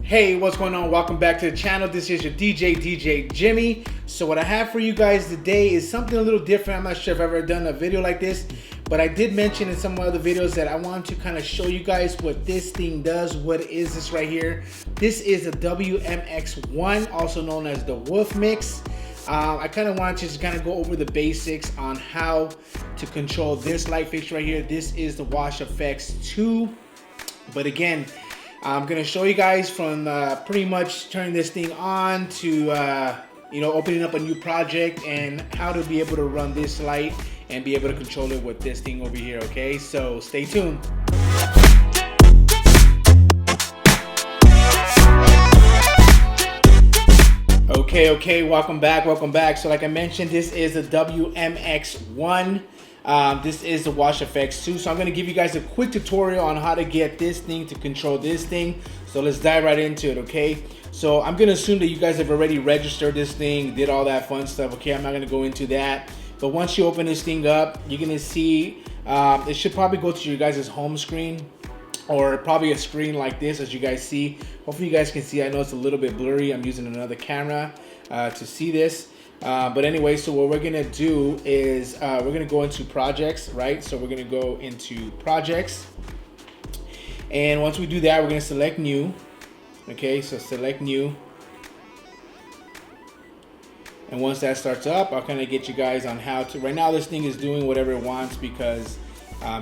Hey, what's going on? Welcome back to the channel. This is your DJ Jimmy. So what I have for you guys today is something a little different. I'm not sure if I've ever done a video like this, but I did mention in some of the other videos that I want to kind of show you guys what this thing does. What is this right here? This is a WMX1, also known as the Wolf Mix. I kind of want to just kind of go over the basics on how to control this light fixture right here. This is the CHAUVET 2, but again, I'm gonna show you guys from pretty much turning this thing on to opening up a new project and how to be able to run this light and be able to control it with this thing over here. Okay, so stay tuned. Okay, welcome back. So like I mentioned, this is a WMX1. This is the CHAUVET 2. So I'm going to give you guys a quick tutorial on how to get this thing to control this thing. So let's dive right into it, okay? So I'm going to assume that you guys have already registered this thing, did all that fun stuff, okay? I'm not going to go into that. But once you open this thing up, you're going to see, it should probably go to your guys' home screen, or probably a screen like this, as you guys see. Hopefully you guys can see. I know it's a little bit blurry. I'm using another camera to see this. But anyway, so what we're gonna do is we're gonna go into projects, right? So we're gonna go into projects, and once we do that, we're gonna select new. Okay, so select new, and once that starts up, I'll kind of get you guys on how to. Right now, this thing is doing whatever it wants because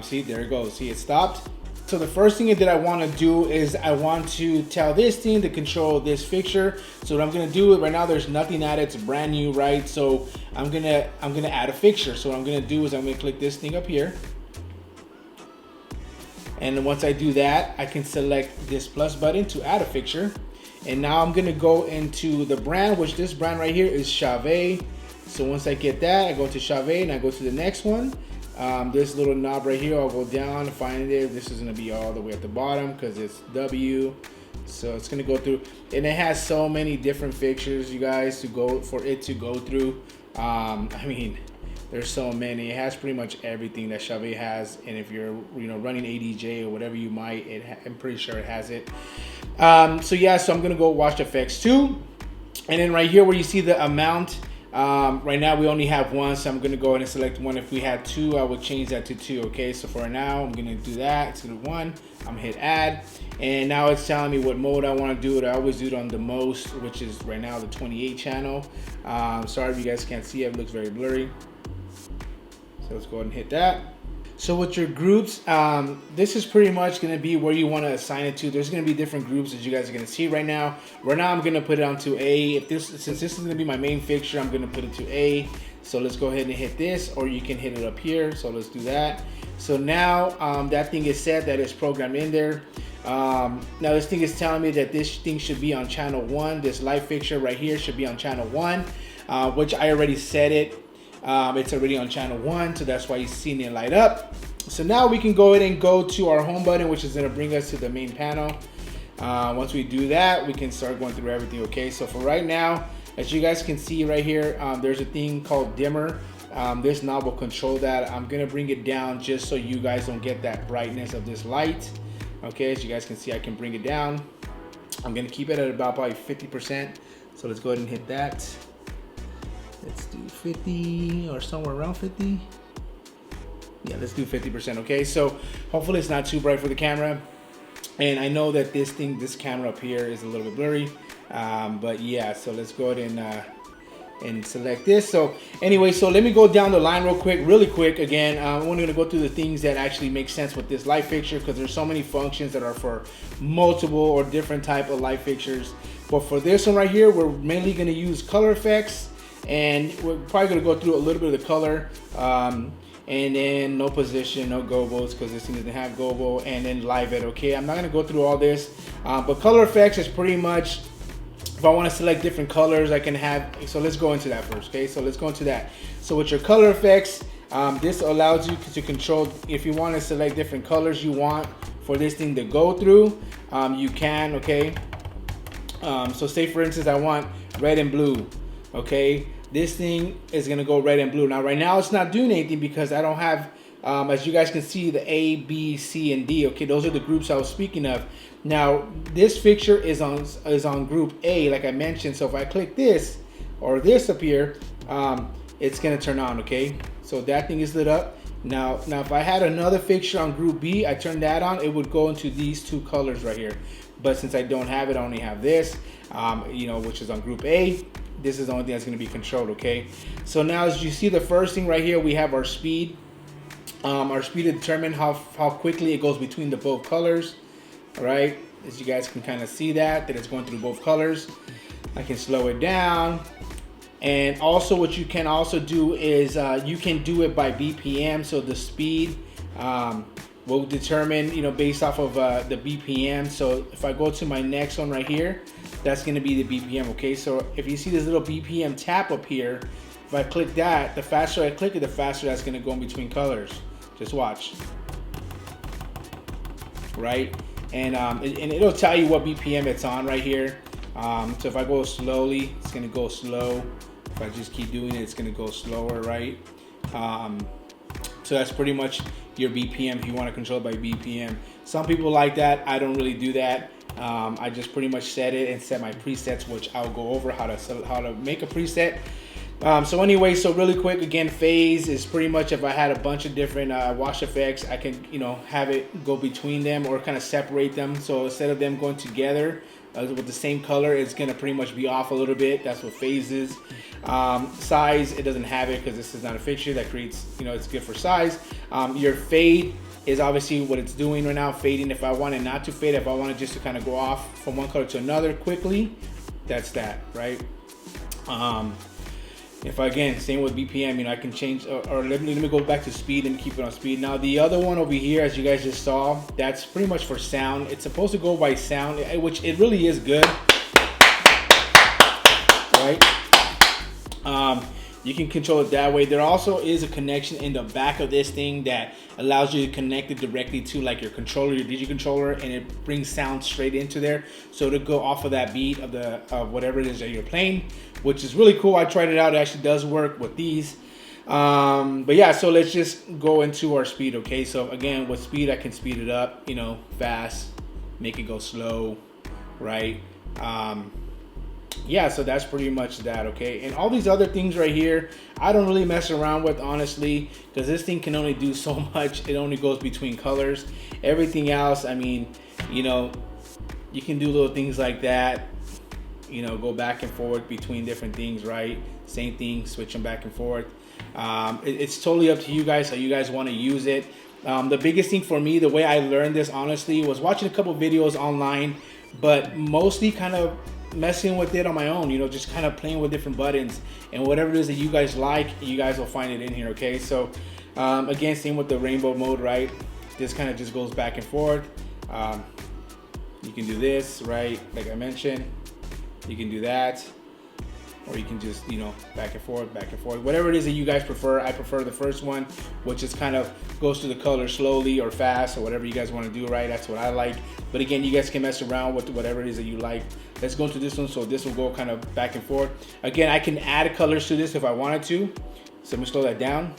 see, there it goes. See, it stopped. So the first thing that I want to do is I want to tell this thing to control this fixture. So what I'm going to do right now, there's nothing added, it's brand new, right? So I'm gonna add a fixture. So what I'm going to do is I'm going to click this thing up here, and then once I do that, I can select this plus button to add a fixture. And now I'm going to go into the brand, which this brand right here is CHAUVET. So once I get that, I go to CHAUVET and I go to the next one. This little knob right here, I'll go down and find it. This is going to be all the way at the bottom because it's W. So it's going to go through, and it has so many different fixtures, you guys, to go through. I mean, there's so many. It has pretty much everything that CHAUVET has, and if you're running ADJ or whatever you might, I'm pretty sure it has it. So yeah, so I'm going to go CHAUVET 2, and then right here where you see the amount. Right now we only have one, so I'm going to go ahead and select one. If we had two, I would change that to 2. Okay, so for now I'm going to do that. It's going to 1. I'm going to hit add, and now it's telling me what mode I want to do it. I always do it on the most, which is right now the 28 channel. Sorry if you guys can't see it, it looks very blurry. So let's go ahead and hit that. So with your groups, this is pretty much going to be where you want to assign it to. There's going to be different groups as you guys are going to see right now. Right now I'm going to put it onto A. Since this is going to be my main fixture, I'm going to put it to A. So let's go ahead and hit this, or you can hit it up here. So let's do that. So now that thing is set, that is programmed in there. Now this thing is telling me that this thing should be on channel 1. This light fixture right here should be on channel 1, which I already set it. It's already on channel 1, so that's why you're seeing it light up. So now we can go ahead and go to our home button, which is going to bring us to the main panel. Once we do that, we can start going through everything. Okay, so for right now, as you guys can see right here, there's a thing called dimmer. This knob will control that. I'm going to bring it down just so you guys don't get that brightness of this light. Okay, as you guys can see, I can bring it down. I'm going to keep it at about probably 50%. So let's go ahead and hit that. Let's do 50 or somewhere around 50. Yeah, let's do 50%. Okay, so hopefully it's not too bright for the camera. And I know that this camera up here is a little bit blurry. But yeah, so let's go ahead and select this. So anyway, so let me go down the line really quick. Again, I'm only going to go through the things that actually make sense with this light fixture, because there's so many functions that are for multiple or different type of light fixtures. But for this one right here, we're mainly going to use color effects. And we're probably going to go through a little bit of the color, and then no position, no gobos, because this thing doesn't have gobo, and then live it. Okay, I'm not going to go through all this, but color effects is pretty much, if I want to select different colors, I can have. So let's go into that first. Okay, so let's go into that. So with your color effects, this allows you to control, if you want to select different colors you want for this thing to go through, you can. Okay, so say for instance I want red and blue. Okay, this thing is gonna go red and blue. Now right now it's not doing anything because I don't have as you guys can see, the A, B, C, and D. Okay, those are the groups I was speaking of. Now this fixture is on group A, like I mentioned. So if I click this or this up here, it's gonna turn on. Okay, so that thing is lit up. Now if I had another fixture on group B, I turned that on, it would go into these two colors right here. But since I don't have it, I only have this, you know, which is on group A. This is the only thing that's going to be controlled. Okay, so now as you see, the first thing right here, we have our speed. Our speed to determine how quickly it goes between the both colors. All right, as you guys can kind of see that it's going through both colors. I can slow it down. And also what you can also do is you can do it by BPM. So the speed will determine, you know, based off of the BPM. So if I go to my next one right here, that's going to be the BPM. Okay, so if you see this little BPM tap up here, if I click that, the faster I click it, the faster that's going to go in between colors. Just watch. Right, and it'll tell you what BPM it's on right here. So if I go slowly, it's going to go slow. If I just keep doing it, it's going to go slower, right? So that's pretty much your BPM if you want to control it by BPM. Some people like that. I don't really do that. I just pretty much set it and set my presets, which I'll go over how to make a preset. So anyway, so really quick, again, phase is pretty much if I had a bunch of different wash effects, I can, you know, have it go between them or kind of separate them. So instead of them going together with the same color, it's gonna pretty much be off a little bit. That's what phase is. Size, it doesn't have it because this is not a fixture that creates, you know, it's good for size. Your fade is obviously what it's doing right now, fading. If I want it not to fade, if I want it just to kind of go off from one color to another quickly, that's that, right? If I, again, same with BPM, you know, I can change, or let me go back to speed and keep it on speed. Now the other one over here, as you guys just saw, that's pretty much for sound. It's supposed to go by sound, which it really is good, right? You can control it that way. There also is a connection in the back of this thing that allows you to connect it directly to like your controller, your digi controller, and it brings sound straight into there. So to go off of that beat of whatever it is that you're playing, which is really cool. I tried it out. It actually does work with these. But yeah, so let's just go into our speed. Okay, so again, with speed, I can speed it up, you know, fast, make it go slow, right? Yeah, so that's pretty much that. Okay, and all these other things right here, I don't really mess around with, honestly, because this thing can only do so much. It only goes between colors. Everything else, I mean, you know, you can do little things like that, you know, go back and forth between different things, right? Same thing, switch them back and forth. It's totally up to you guys how you guys want to use it. The biggest thing for me, the way I learned this, honestly, was watching a couple videos online, but mostly kind of messing with it on my own, you know, just kind of playing with different buttons, and whatever it is that you guys like, you guys will find it in here. Okay, so again, same with the rainbow mode, right? This kind of just goes back and forth. You can do this, right, like I mentioned. You can do that, or you can just, you know, back and forth, whatever it is that you guys prefer. I prefer the first one, which is kind of goes through the color slowly or fast, or whatever you guys want to do, right? That's what I like. But again, you guys can mess around with whatever it is that you like. Let's go into this one. So this will go kind of back and forth. Again, I can add colors to this if I wanted to. So I'm gonna slow that down.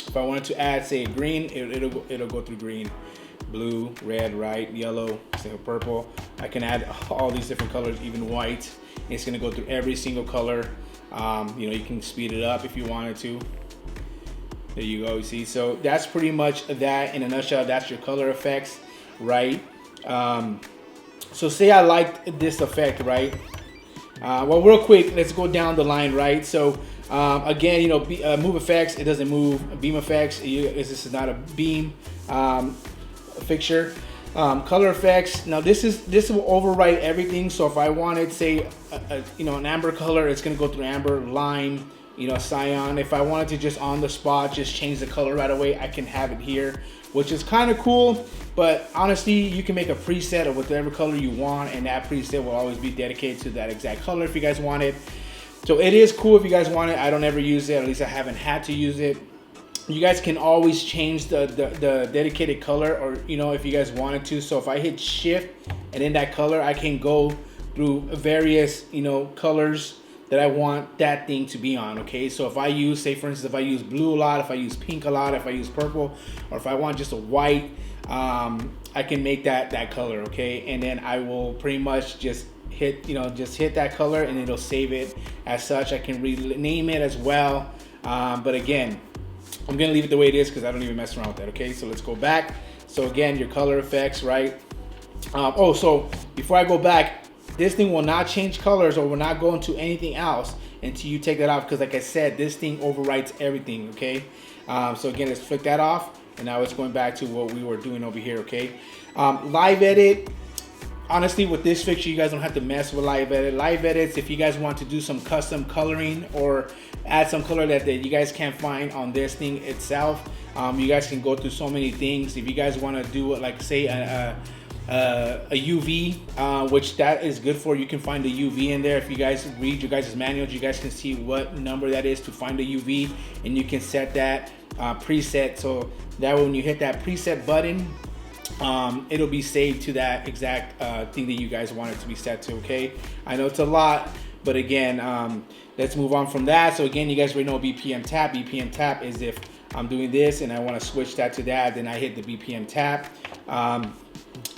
If I wanted to add, say, green, it'll go through green, blue, red, right, yellow, say purple. I can add all these different colors, even white. It's gonna go through every single color. You know, you can speed it up if you wanted to. There you go, you see. So that's pretty much that in a nutshell. That's your color effects, right? So say I liked this effect, right? Well, real quick, let's go down the line, right? So again, you know, move effects, it doesn't move. Beam effects, this is not a beam fixture. Color effects, now this will overwrite everything. So if I wanted, say, you know, an amber color, it's gonna go through amber, lime, you know, cyan. If I wanted to just on the spot just change the color right away, I can have it here, which is kind of cool. But honestly, you can make a preset of whatever color you want, and that preset will always be dedicated to that exact color if you guys want it. So it is cool if you guys want it. I don't ever use it, at least I haven't had to use it. You guys can always change the dedicated color, or, you know, if you guys wanted to. So if I hit shift and in that color, I can go through various, you know, colors that I want that thing to be on, okay? So if I use, say for instance, if I use blue a lot, if I use pink a lot, if I use purple, or if I want just a white, I can make that color, okay? And then I will pretty much just hit, just hit that color, and it'll save it as such. I can rename it as well, but again, I'm gonna leave it the way it is because I don't even mess around with that, okay? So let's go back. So again, your color effects, right? Oh, so before I go back, this thing will not change colors or will not go into anything else until you take that off, because like I said, this thing overwrites everything, okay? So again, let's flick that off, and now it's going back to what we were doing over here, okay? Live edit, honestly, with this fixture, you guys don't have to mess with live edit. Live edits, if you guys want to do some custom coloring or add some color that you guys can't find on this thing itself, you guys can go through so many things. If you guys want to do it, like say a UV, which that is good for, you can find the UV in there. If you guys read your guys' manuals, you guys can see what number that is to find the UV, and you can set that preset, so that when you hit that preset button, it'll be saved to that exact thing that you guys want it to be set to, okay? I know it's a lot, but again, let's move on from that. So again, you guys already know BPM tap. BPM tap is if I'm doing this and I want to switch that to that, then I hit the BPM tap.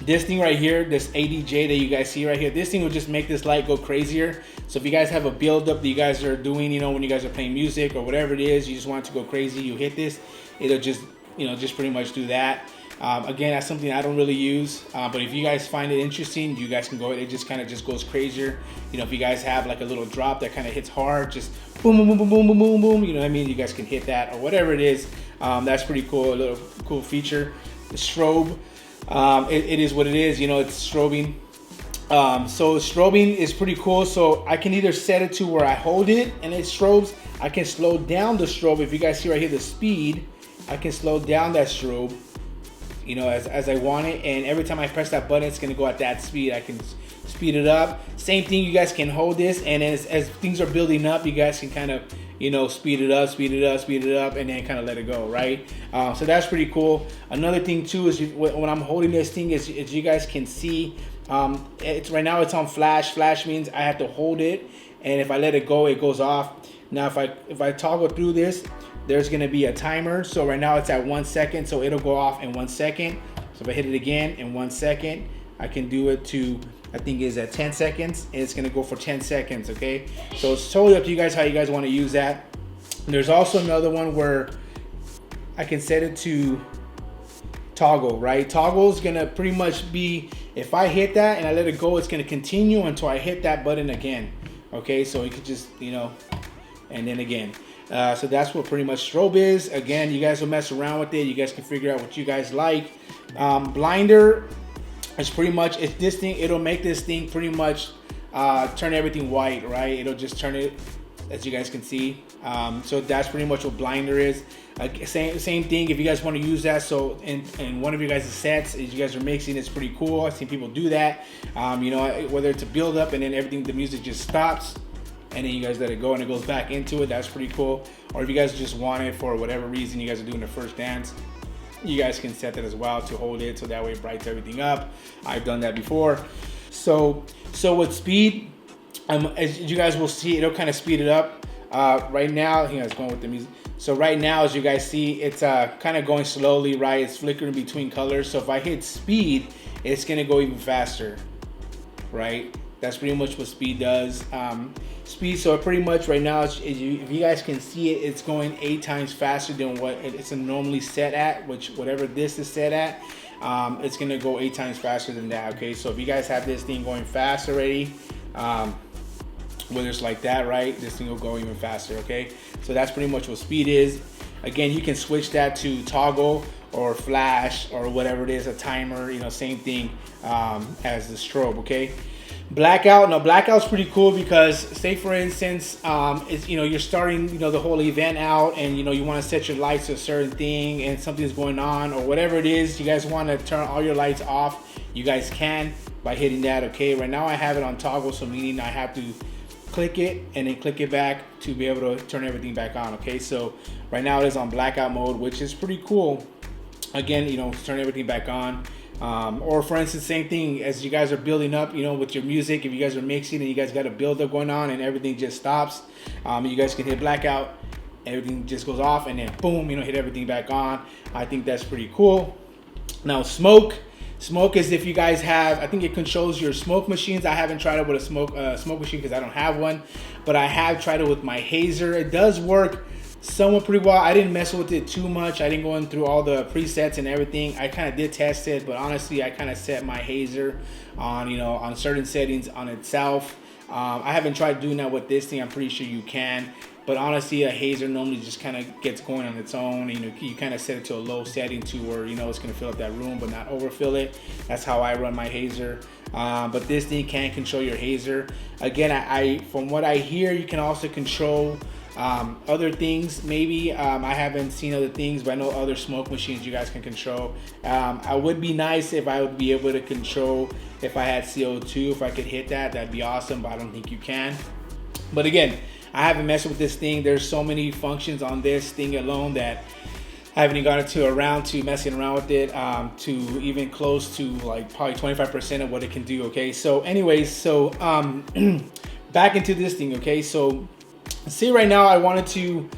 This thing right here, this ADJ that you guys see right here, this thing will just make this light go crazier. So if you guys have a build-up that you guys are doing, when you guys are playing music or whatever it is, you just want it to go crazy, you hit this, it'll just, just pretty much do that. Again, that's something I don't really use, but if you guys find it interesting, you guys can go, it just kind of just goes crazier. If you guys have like a little drop that kind of hits hard, just boom, boom, boom, boom, boom, boom, boom, boom, you know what I mean? You guys can hit that or whatever it is. That's pretty cool, a little cool feature. The strobe. It is what it is, it's strobing. So strobing is pretty cool. So I can either set it to where I hold it and it strobes. I can slow down the strobe. If you guys see right here, the speed, I can slow down that strobe, as I want it. And every time I press that button, it's going to go at that speed. I can speed it up. Same thing, you guys can hold this, and as things are building up, you guys can kind of, speed it up, speed it up, speed it up, and then kind of let it go, right? So that's pretty cool. Another thing too is when I'm holding this thing, is you guys can see, it's right now it's on flash. Flash means I have to hold it, and if I let it go, it goes off. Now if I toggle through this, there's gonna be a timer. So right now it's at 1 second, so it'll go off in 1 second. So if I hit it again in 1 second, I can do it to, I think is at 10 seconds, and it's gonna go for 10 seconds, okay? So it's totally up to you guys how you guys wanna use that. And there's also another one where I can set it to toggle, right? Toggle is gonna pretty much be, if I hit that and I let it go, it's gonna continue until I hit that button again, okay? So you could just, and then again. So that's what pretty much strobe is. Again, you guys will mess around with it. You guys can figure out what you guys like. Blinder is pretty much, it's this thing, it'll make this thing pretty much turn everything white, right? It'll just turn it, as you guys can see. So that's pretty much what blinder is. Same thing, if you guys want to use that, so in one of your guys' sets, as you guys are mixing, it's pretty cool. I've seen people do that. Whether it's a build up and then everything, the music just stops, and then you guys let it go and it goes back into it. That's pretty cool. Or if you guys just want it for whatever reason, you guys are doing the first dance, you guys can set that as well to hold it, so that way it brights everything up. I've done that before. So with speed, as you guys will see, it'll kind of speed it up. Right now, I think I was going with the music. So right now, as you guys see, it's kind of going slowly, right? It's flickering between colors. So if I hit speed, it's gonna go even faster, right? That's pretty much what speed does. Speed, so pretty much right now, if you guys can see it, it's going 8 times faster than what it's normally set at, whatever this is set at, it's gonna go 8 times faster than that, okay? So if you guys have this thing going fast already, whether it's like that, right, this thing will go even faster, okay? So that's pretty much what speed is. Again, you can switch that to toggle or flash or whatever it is, a timer, same thing as the strobe, okay? Blackout, now blackout's pretty cool because, say for instance, it's, you're starting, the whole event out, and you want to set your lights to a certain thing and something's going on or whatever it is, you guys want to turn all your lights off, you guys can by hitting that, okay? Right now I have it on toggle, so meaning I have to click it and then click it back to be able to turn everything back on, okay? So right now it is on blackout mode, which is pretty cool. Again, turn everything back on. Or for instance, same thing as you guys are building up, you know, with your music. If you guys are mixing and you guys got a build up going on and everything just stops, you guys can hit blackout, everything just goes off, and then boom, you know, hit everything back on. I think that's pretty cool. Now smoke is if you guys have, I think it controls your smoke machines. I haven't tried it with a smoke machine because I don't have one, but I have tried it with my hazer. It does work somewhat pretty well. I didn't mess with it too much. I didn't go in through all the presets and everything. I kind of did test it, but honestly, I kind of set my hazer on, you know, on certain settings on itself. I haven't tried doing that with this thing. I'm pretty sure you can. But honestly, a hazer normally just kind of gets going on its own. You know, you kind of set it to a low setting to where, you know, it's going to fill up that room but not overfill it. That's how I run my hazer. But this thing can control your hazer. Again, I from what I hear, you can also control other things. Maybe I haven't seen other things, but I know other smoke machines you guys can control. I would be nice if I would be able to control if I had CO2. If I could hit that, that'd be awesome, but I don't think you can. But again, I haven't messed with this thing. There's so many functions on this thing alone that I haven't even gotten around to messing around with it, to even close to like probably 25% of what it can do. Okay, so anyways, so back into this thing. Okay, so say right now I wanted to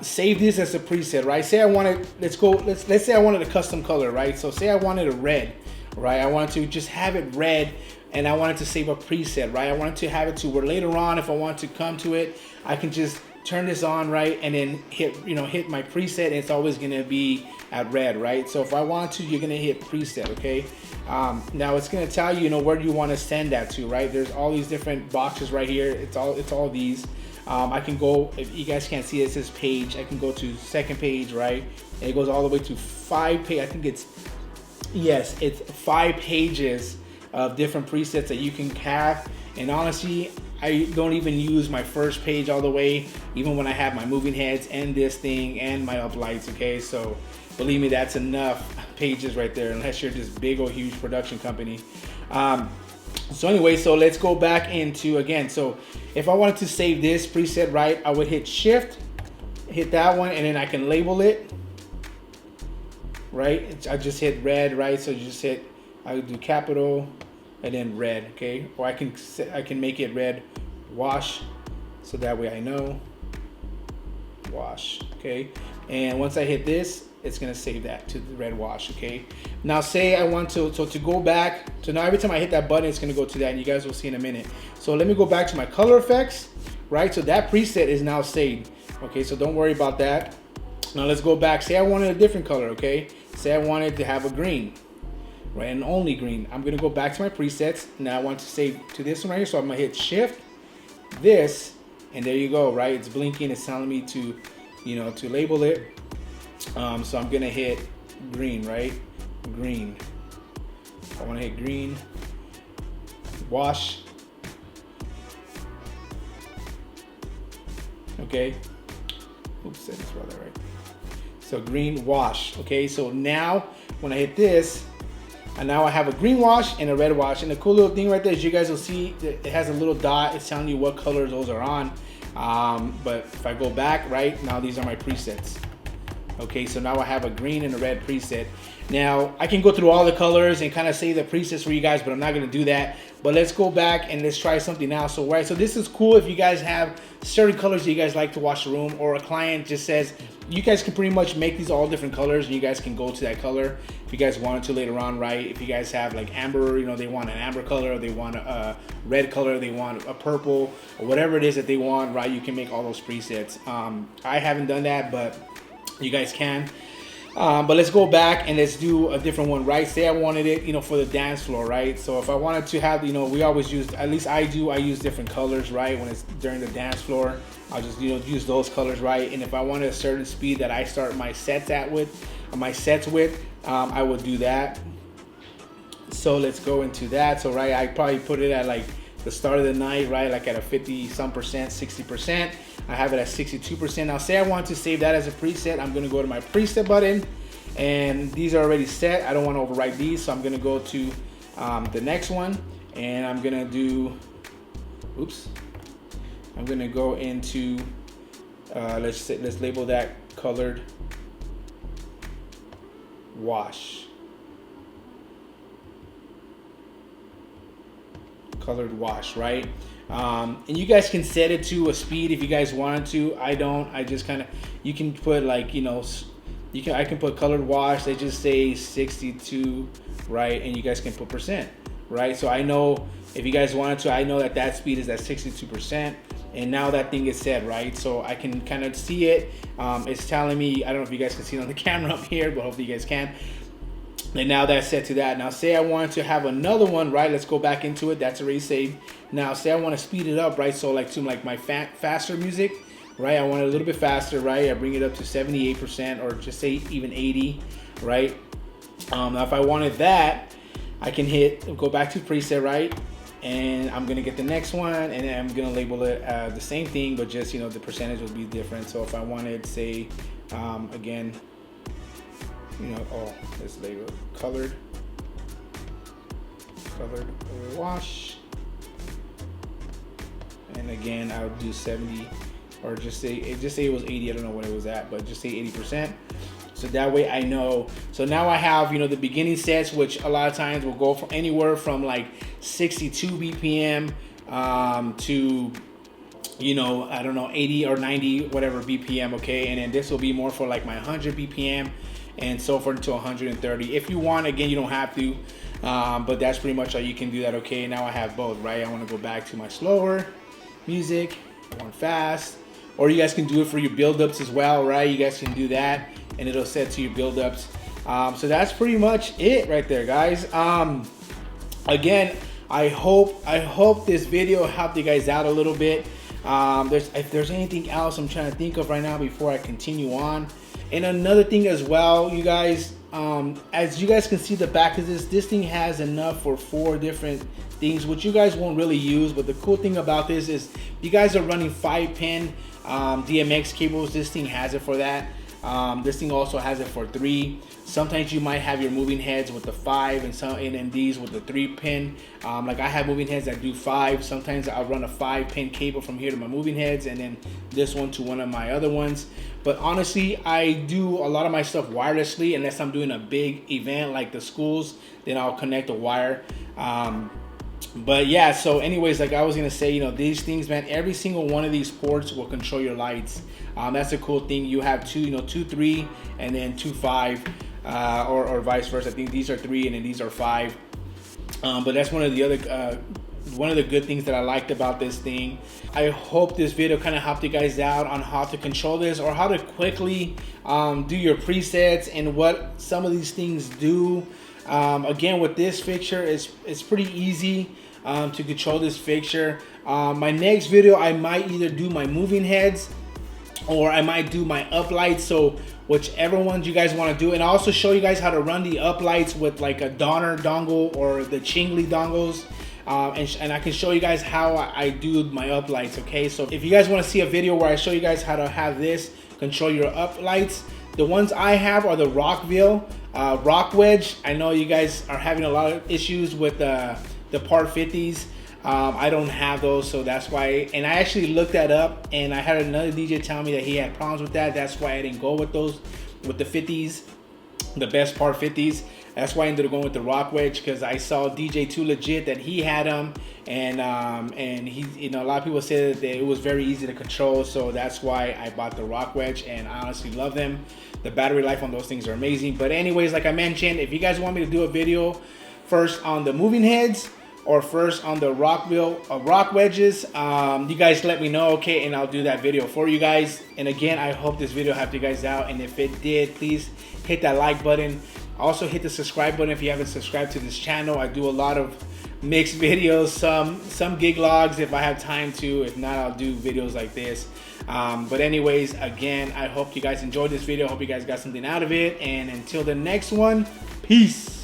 save this as a preset, right? Say I wanted, let's say I wanted a custom color, right? So say I wanted a red, right? I wanted to just have it red, and I wanted to save a preset, right? I wanted to have it to where later on, if I want to come to it, I can just turn this on, right? And then hit my preset, and it's always gonna be at red, right? So if I want to, you're gonna hit preset, okay? Now it's gonna tell you, you know, where do you wanna send that to, right? There's all these different boxes right here. It's all these. I can go, if you guys can't see it, it says page. I can go to second page, right? And it goes all the way to 5 page. I think it's 5 pages of different presets that you can have. And honestly, I don't even use my first page all the way, even when I have my moving heads and this thing and my uplights. Okay, so believe me, that's enough pages right there, unless you're this big or huge production company. So anyway, so let's go back into, again, so if I wanted to save this preset, right, I would hit shift, hit that one, and then I can label it, right? I just hit red, right? So you just hit, I would do capital and then red, okay? Or I can make it red wash, so that way I know wash, okay? And once I hit this, it's gonna save that to the red wash, okay? Now say I want to go back, so now every time I hit that button, it's gonna go to that, and you guys will see in a minute. So let me go back to my color effects, right? So that preset is now saved, okay? So don't worry about that. Now let's go back. Say I wanted a different color, okay? Say I wanted to have a green, right? And only green. I'm gonna go back to my presets. Now I want to save to this one right here, so I'm gonna hit shift, this, and there you go, right? It's blinking, it's telling me to, you know, to label it. So I'm gonna hit green, right? Green. I wanna hit green, wash. Okay. Oops, I just wrote that right. So green wash, okay? So now when I hit this, and now I have a green wash and a red wash. And the cool little thing right there is you guys will see that it has a little dot. It's telling you what colors those are on. But if I go back, right, now these are my presets. Okay, so now I have a green and a red preset. Now I can go through all the colors and kind of say the presets for you guys, but I'm not gonna do that. But let's go back and let's try something else. So right, so this is cool if you guys have certain colors that you guys like to wash the room, or a client just says, you guys can pretty much make these all different colors and you guys can go to that color if you guys wanted to later on, right? If you guys have like amber, you know, they want an amber color, or they want a red color, they want a purple, or whatever it is that they want, right? You can make all those presets. I haven't done that, but you guys can. But let's go back and let's do a different one, right? Say I wanted it, you know, for the dance floor, right? So if I wanted to have, you know, we always use, at least I use different colors, right? When it's during the dance floor, I'll just, you know, use those colors, right? And if I wanted a certain speed that I start my sets with, I would do that. So let's go into that. So right, I probably put it at like the start of the night, right? Like at a 50-some percent, 60%. I have it at 62%. Now say I want to save that as a preset, I'm gonna go to my preset button, and these are already set. I don't want to overwrite these, so I'm gonna go to the next one, and I'm gonna do, I'm gonna go into, let's label that colored wash. colored wash, right? And you guys can set it to a speed if you guys wanted to. I don't. I just kind of, you can put like, you know, I can put colored wash. They just say 62, right? And you guys can put percent, right? So I know if you guys wanted to, I know that that speed is at 62%. And now that thing is set, right? So I can kind of see it. It's telling me, I don't know if you guys can see it on the camera up here, but hopefully you guys can. And now that's set to that. Now say I wanted to have another one, right? Let's go back into it. That's already saved. Now say I want to speed it up, right? So like to like my faster music, right? I want it a little bit faster, right? I bring it up to 78% or just say even 80, right? Now if I wanted that, I can go back to preset, right? And I'm gonna get the next one, and then I'm gonna label it the same thing, but just, you know, the percentage would be different. So if I wanted, say, again, you know, let's label it colored wash, and again I would do 70, or just say it was 80. I don't know what it was at, but just say 80%. So that way I know. So now I have, you know, the beginning sets, which a lot of times will go from anywhere from like 62 BPM to, you know, I don't know, 80 or 90, whatever BPM, okay? And then this will be more for like my 100 BPM and so forth to 130. If you want, again, you don't have to, but that's pretty much how you can do that, okay? Now I have both, right? I want to go back to my slower music, I want fast, or you guys can do it for your build-ups as well, right? You guys can do that, and it'll set to your build-ups. So that's pretty much it right there, guys. Again, I hope this video helped you guys out a little bit. If there's anything else I'm trying to think of right now before I continue on. And another thing as well, you guys, as you guys can see the back of this thing has enough for 4 different things, which you guys won't really use. But the cool thing about this is you guys are running 5-pin DMX cables. This thing has it for that. This thing also has it for 3. Sometimes you might have your moving heads with the 5 and these with the 3-pin. Like I have moving heads that do 5. Sometimes I'll run a 5-pin cable from here to my moving heads, and then this one to one of my other ones. But honestly, I do a lot of my stuff wirelessly, unless I'm doing a big event like the schools, then I'll connect a wire. But yeah, so anyways, like I was gonna say, you know, these things, man, every single one of these ports will control your lights. That's a cool thing. You have 2, 3, and then 2, 5, or vice versa. I think these are 3 and then these are 5. But that's one of the other one of the good things that I liked about this thing. I hope this video kind of helped you guys out on how to control this, or how to quickly do your presets and what some of these things do. Again, with this fixture, it's pretty easy to control this fixture. My next video, I might either do my moving heads or I might do my uplights. So whichever ones you guys want to do, and I'll also show you guys how to run the uplights with like a Donner dongle or the Chingley dongles. And I can show you guys how I do my uplights, okay? So if you guys want to see a video where I show you guys how to have this control your uplights, the ones I have are the Rockville Rock Wedge. I know you guys are having a lot of issues with the Part 50s. I don't have those, so that's why. And I actually looked that up, and I had another DJ tell me that he had problems with that. That's why I didn't go with those, with the 50s, the best Part 50s. That's why I ended up going with the Rock Wedge, because I saw DJ Too Legit that he had them, and he, you know, a lot of people said that it was very easy to control, so that's why I bought the Rock Wedge, and I honestly love them. The battery life on those things are amazing. But anyways, like I mentioned, if you guys want me to do a video first on the moving heads or first on the Rockville Rock Wedges, you guys let me know, okay, and I'll do that video for you guys. And again, I hope this video helped you guys out, and if it did, please hit that like button. Also hit the subscribe button if you haven't subscribed to this channel. I do a lot of mixed videos, some gig logs if I have time to. If not, I'll do videos like this. But anyways, again, I hope you guys enjoyed this video. I hope you guys got something out of it. And until the next one, peace.